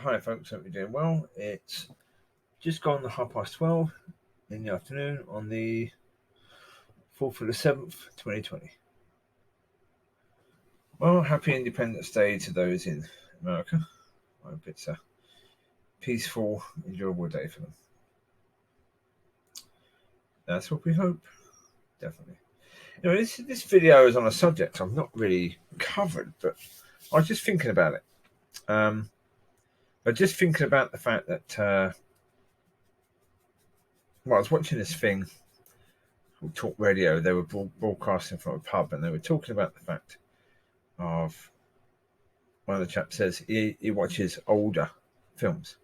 Hi folks, hope you're doing well. It's just gone 12:30 in the afternoon on the 4th of the 7th, 2020. Well, happy Independence Day to those in America. I hope it's a peaceful, enjoyable day for them. That's what we hope, definitely. This video is on a subject I've not really covered, but I was just thinking about it. But just thinking about the fact that, I was watching this thing called Talk Radio. They were broadcasting from a pub, and they were talking about the fact of one of the chaps says he watches older films.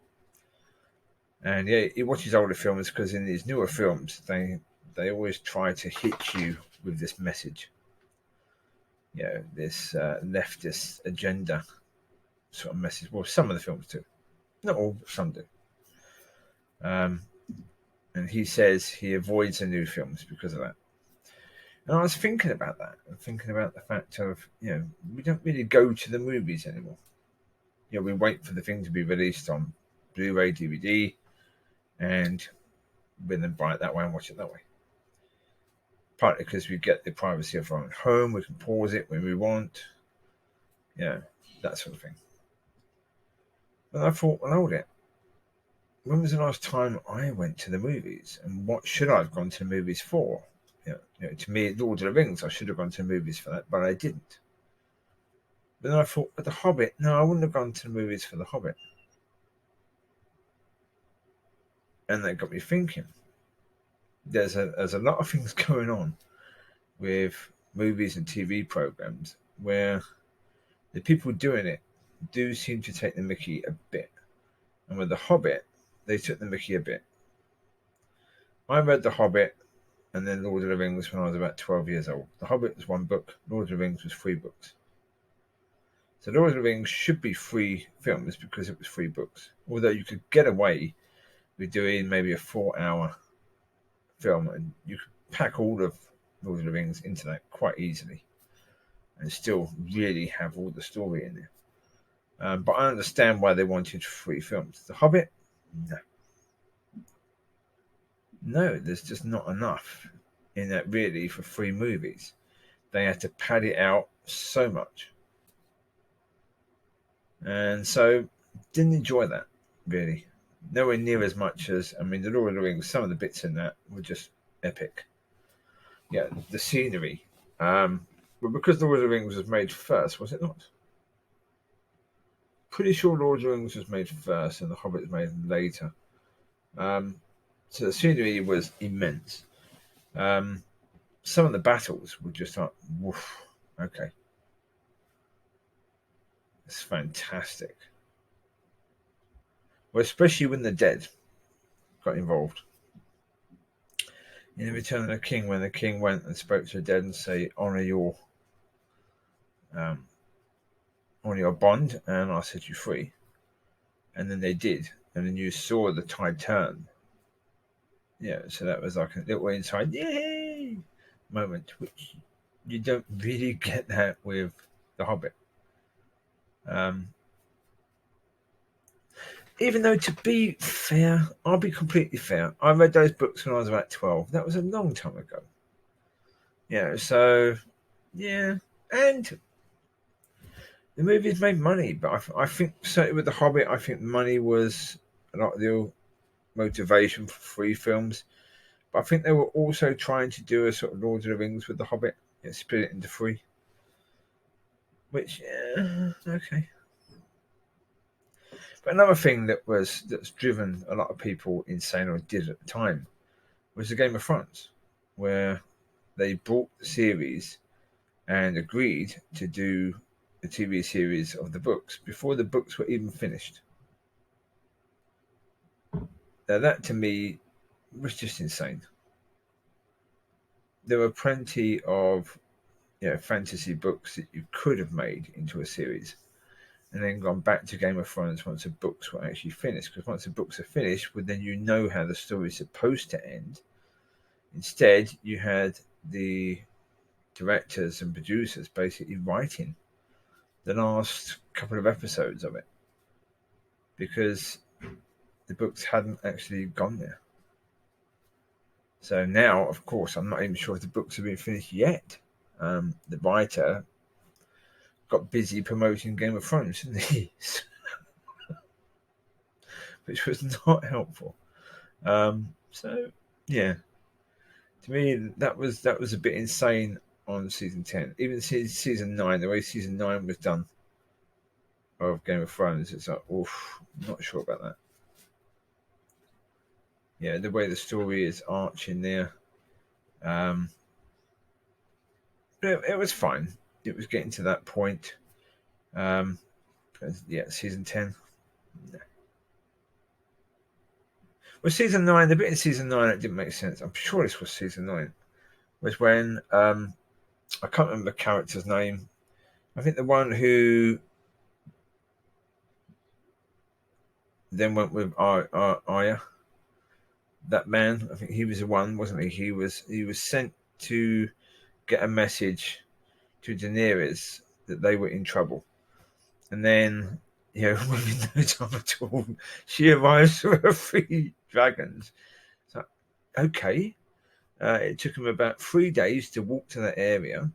And yeah, he watches older films because in these newer films, they always try to hit you with this message. This leftist agenda sort of message. Well, some of the films do. Not all, but some do. And he says he avoids the new films because of that. And I was thinking about that, and thinking about the fact of, we don't really go to the movies anymore. We wait for the thing to be released on Blu-ray, DVD, and we then buy it that way and watch it that way. Partly because we get the privacy of our own home, we can pause it when we want, that sort of thing. And I thought, well, hold it. When was the last time I went to the movies, and what should I have gone to the movies for? To me, Lord of the Rings, I should have gone to the movies for that, but I didn't. But then I thought, but The Hobbit, no, I wouldn't have gone to the movies for The Hobbit. And that got me thinking. There's a lot of things going on with movies and TV programs where the people doing it do seem to take the mickey a bit. And with The Hobbit, they took the mickey a bit. I read The Hobbit and then Lord of the Rings when I was about 12 years old. The Hobbit was one book, Lord of the Rings was 3 books. So Lord of the Rings should be 3 films because it was 3 books. Although you could get away with doing maybe a 4-hour film, and you could pack all of Lord of the Rings into that quite easily and still really have all the story in there. But I understand why they wanted 3 films. The Hobbit, no, there's just not enough in that really for 3 movies. They had to pad it out so much. And so didn't enjoy that, really. Nowhere near as much as, the Lord of the Rings, some of the bits in that were just epic. The scenery. But because Lord of the Rings was made first, was it not? Pretty sure Lord of the Rings was made first and The Hobbit was made later. So the scenery was immense. Some of the battles were just like, woof, okay. It's fantastic. Well, especially when the dead got involved. In the Return of the King, when the king went and spoke to the dead and say, honor your bond, and I'll set you free. And then they did, and then you saw the tide turn. So that was like a little inside yay moment, which you don't really get that with The Hobbit. Even though, to be fair, I'll be completely fair, I read those books when I was about 12. That was a long time ago. And the movies made money, but I think certainly with The Hobbit, I think money was a lot of the motivation for 3 films. But I think they were also trying to do a sort of Lord of the Rings with The Hobbit, split it into 3. Which, okay. But another thing that's driven a lot of people insane, or did at the time, was the Game of Thrones, where they bought the series and agreed to do the TV series of the books before the books were even finished. Now that to me was just insane. There were plenty of fantasy books that you could have made into a series and then gone back to Game of Thrones once the books were actually finished, because once the books are finished, well, then you know how the story is supposed to end. Instead, you had the directors and producers basically writing the last couple of episodes of it because the books hadn't actually gone there. So now, of course, I'm not even sure if the books have been finished yet. The writer got busy promoting Game of Thrones, didn't he? Which was not helpful. So yeah, to me that was a bit insane on season 10. Even season 9, the way season 9 was done of Game of Thrones, it's like, oof, not sure about that. Yeah, the way the story is arching there. It was fine. It was getting to that point. Yeah, season 10. No. Well, season 9, the bit in season 9 that didn't make sense, I'm sure this was season 9, was when, I can't remember the character's name. I think the one who then went with Arya, that man, I think he was the one, wasn't he? He was sent to get a message to Daenerys that they were in trouble. And then, within no time at all, she arrives with her 3 dragons. So, okay. It took him about 3 days to walk to that area.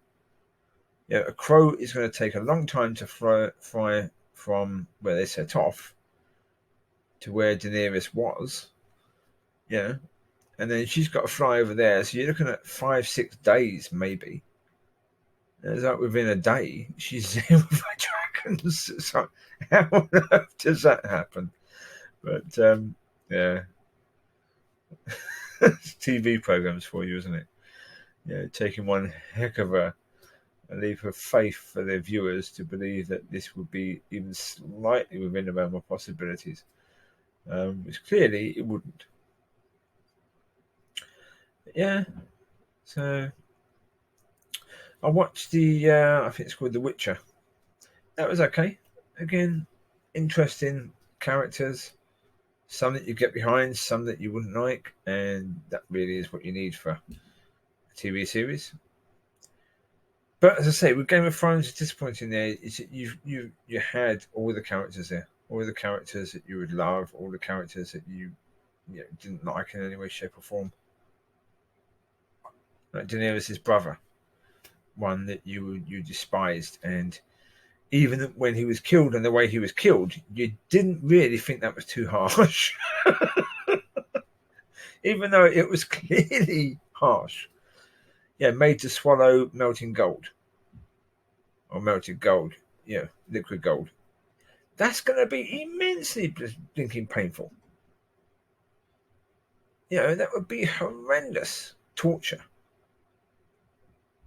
A crow is going to take a long time to fly from where they set off to where Daenerys was. And then she's got to fly over there. So you're looking at 5-6 days, maybe. And it's like within a day, she's there with her dragons. So how on earth does that happen? But yeah, it's TV programs for you, isn't it? Taking one heck of a leap of faith for their viewers to believe that this would be even slightly within the realm of possibilities, which clearly it wouldn't. Yeah, so I watched the I think it's called The Witcher. That was okay. Again, interesting characters. Some that you get behind, some that you wouldn't like, and that really is what you need for a TV series. But as I say, with Game of Thrones, it's disappointing. There, is that you had all the characters there, all the characters that you would love, all the characters that you didn't like in any way, shape, or form. Like Daenerys' brother, one that you despised, and even when he was killed and the way he was killed, you didn't really think that was too harsh, even though it was clearly harsh. Made to swallow melting gold. Or melted gold, liquid gold. That's going to be immensely blinking painful. That would be horrendous torture.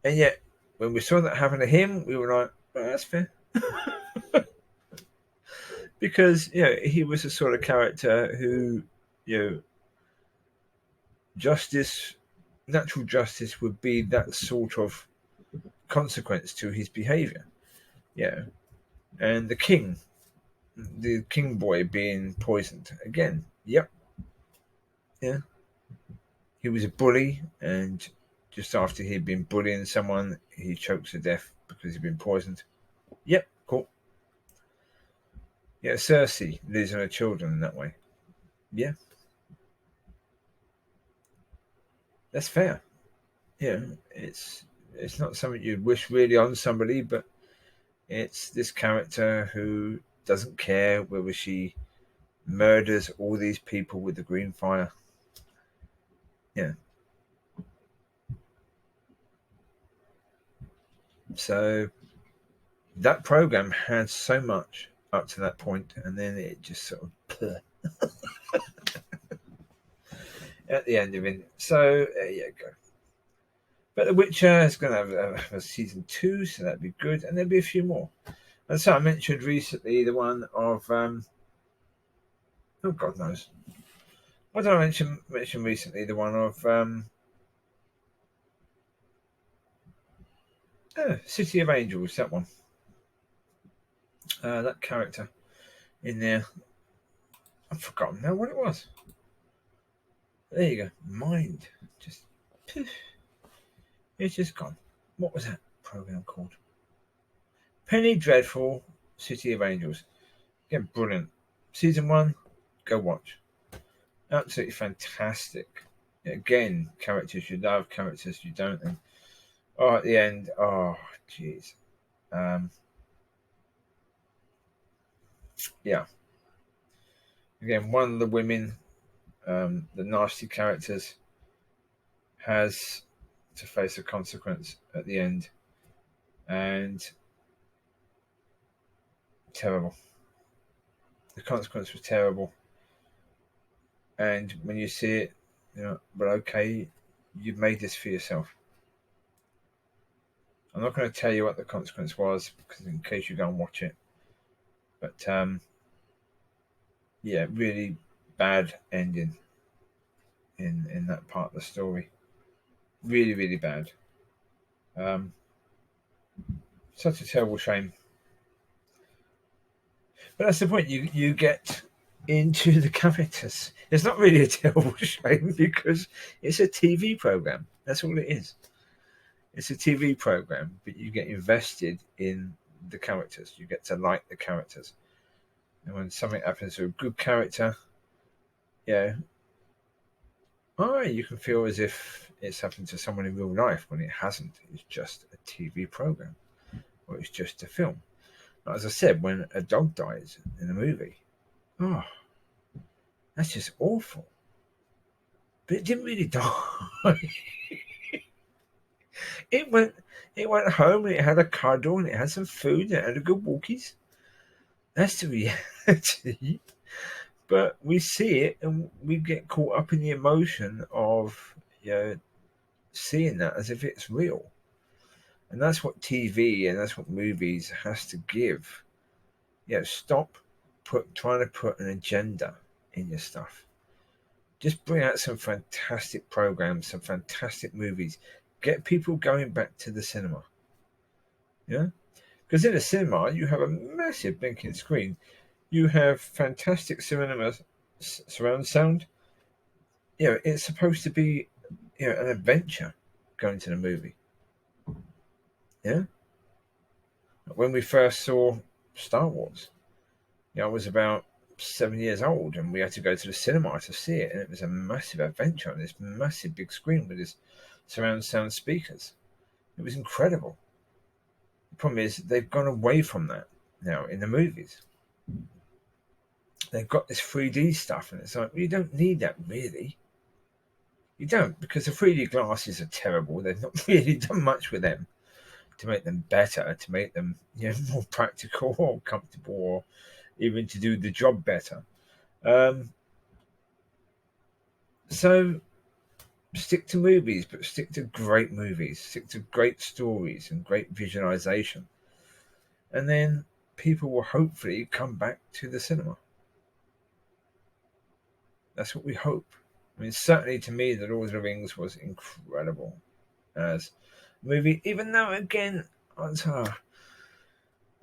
And yet, when we saw that happen to him, we were like, well, that's fair. Because, he was the sort of character who, natural justice would be that sort of consequence to his behavior. And the king boy being poisoned again. Yep. Yeah. He was a bully, and just after he'd been bullying someone, he chokes to death because he'd been poisoned. Yep, cool. Cersei losing her children in that way. Yeah. That's fair. It's not something you'd wish really on somebody, but it's this character who doesn't care whether she murders all these people with the green fire. So that program had so much up to that point, and then it just sort of at the end of it. So there you go. But The Witcher is going to have a season 2, so that'd be good, and there'll be a few more. And so I mentioned recently the one of oh God knows, what did I mention recently? The one of City of Angels. That one. That character in there. I've forgotten now what it was. There you go. Mind. Just poof. It's just gone. What was that program called? Penny Dreadful, City of Angels. Again, brilliant Season 1, go watch. Absolutely fantastic. Again, characters you love, characters you don't, and at the end, jeez. Yeah. Again, one of the women, the nasty characters, has to face a consequence at the end, and terrible. The consequence was terrible, and when you see it, but okay, you've made this for yourself. I'm not going to tell you what the consequence was, because in case you go and watch it, but yeah, really bad ending in that part of the story. Really, really bad. Such a terrible shame. But that's the point. You get into the characters. It's not really a terrible shame because it's a TV program. That's all it is. It's a TV program, but you get invested in the characters. You get to like the characters. And when something happens to a good character, you can feel as if it's happened to someone in real life when it hasn't. It's just a TV program, or it's just a film. As I said, when a dog dies in a movie, that's just awful. But it didn't really die. It went home and it had a cuddle and it had some food and it had a good walkies. That's the reality. But we see it and we get caught up in the emotion of seeing that as if it's real. And that's what TV and that's what movies has to give. Stop trying to put an agenda in your stuff. Just bring out some fantastic programs, some fantastic movies. Get people going back to the cinema. Yeah? Because in a cinema, you have a massive blinking screen. You have fantastic cinema surround sound. It's supposed to be an adventure going to the movie. Yeah? When we first saw Star Wars, I was about 7 years old and we had to go to the cinema to see it, and it was a massive adventure on this massive big screen with this surround sound speakers. It was incredible. The problem is they've gone away from that now in the movies. They've got this 3D stuff and it's like, you don't need that really. You don't, because the 3D glasses are terrible. They've not really done much with them to make them better, to make them more practical or comfortable, or even to do the job better. So stick to movies, but stick to great movies, stick to great stories and great visualization. And then people will hopefully come back to the cinema. That's what we hope. I mean, certainly to me, The Lord of the Rings was incredible as a movie, even though, again, I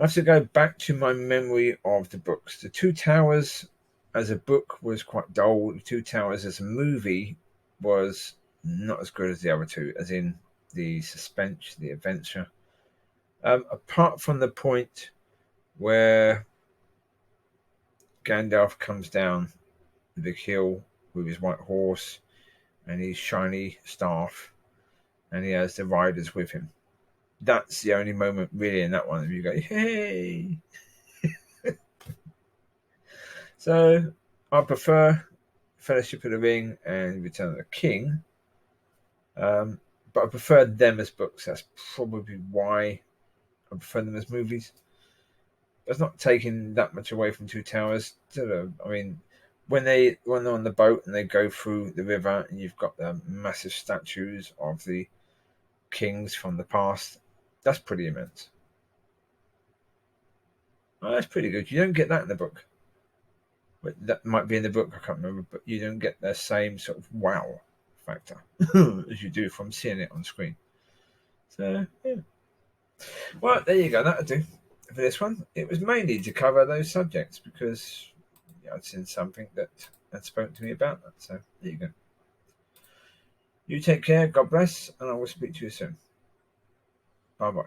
have to go back to my memory of the books. The Two Towers as a book was quite dull. The Two Towers as a movie was not as good as the other two, as in the suspense, the adventure. Apart from the point where Gandalf comes down the big hill with his white horse and his shiny staff, and he has the riders with him. That's the only moment really in that one that you go, hey. So I prefer Fellowship of the Ring and Return of the King, but I prefer them as books. That's probably why I prefer them as movies. It's not taking that much away from Two Towers. I mean, when they're on the boat and they go through the river and you've got the massive statues of the kings from the past, that's pretty immense. That's pretty good. You don't get that in the book. But that might be in the book, I can't remember, but you don't get the same sort of wow factor as you do from seeing it on screen. So, yeah. Well, there you go. That'll do for this one. It was mainly to cover those subjects because I'd seen something that had spoken to me about that. So, there you go. You take care. God bless. And I will speak to you soon. Bye-bye.